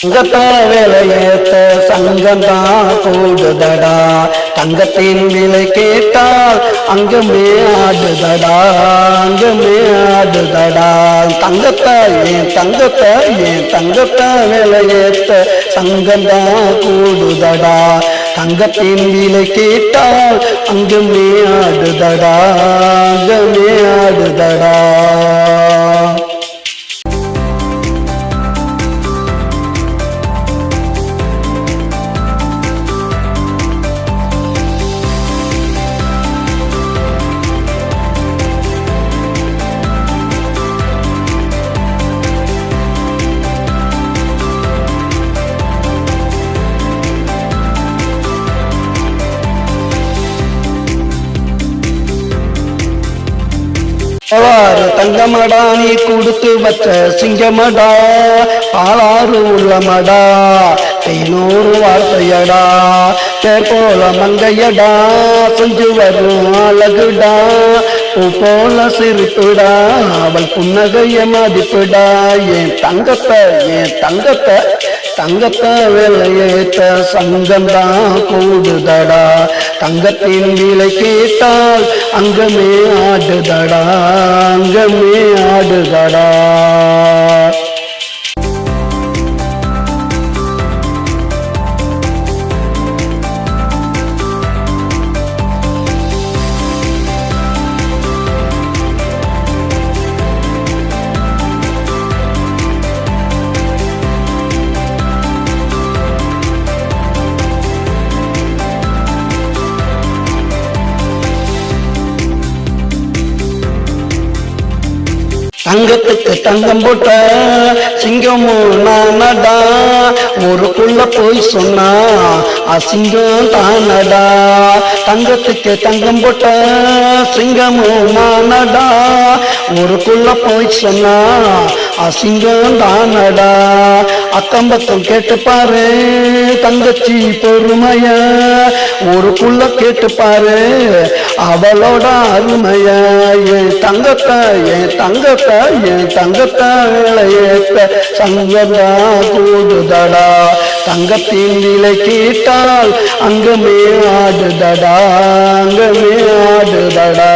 தங்கத்தை விலையேத்த சங்கம்தான் கூடுதடா, தங்கத்தின் விலை கேட்டால் அங்கமே ஆடுதடா, அங்கமே ஆடுதடா. ஏன் தங்கத்தை விலையேத்த சங்கம்தான் கூடுதடா, தங்கத்தின் விலை கேட்டால் அங்கமே ஆடுதடா, அங்கமே ஆடுதடா. தங்கமடா நீ கொடுத்து வச்ச சிங்கமடா, பாலாறு உள்ளமடா, தேனூறு வார்த்தையடா, போல மங்கையடா, செஞ்சு வரும் அழகுடா, பூ போல சிரிப்புடா, அவள் புன்னகைய மதிப்புடா. என் தங்கத்தை விலையேத்த சங்கம்தான் கூடுதடா, தங்கத்தின் விலை கேட்டால் அங்கமே ஆடுதடா, அங்கமே ஆடுதடா. தங்கத்துக்கு தங்கம் போட்ட சிங்கமும் நானடா, ஊருக்குள்ள போய் சொன்னா அசிங்கம் தானடா. தங்கத்துக்கு தங்கம் போட்ட சிங்கமும் நானடா, ஊருக்குள்ள போய் சொன்னா அசிங்கம் தானடா. அக்கம்பக்கம் கேட்டு பாரு தங்கச்சி பொறுமைய, ஊருக்குள்ள கேட்டு பாரு அவளோட அருமைய. என் தங்கத்தை விலையேத்த சங்கம்தா கூடுதடா, தங்கத்தின் விலை கேட்டால் அங்கமே ஆடுதடா, அங்கமே ஆடுதடா.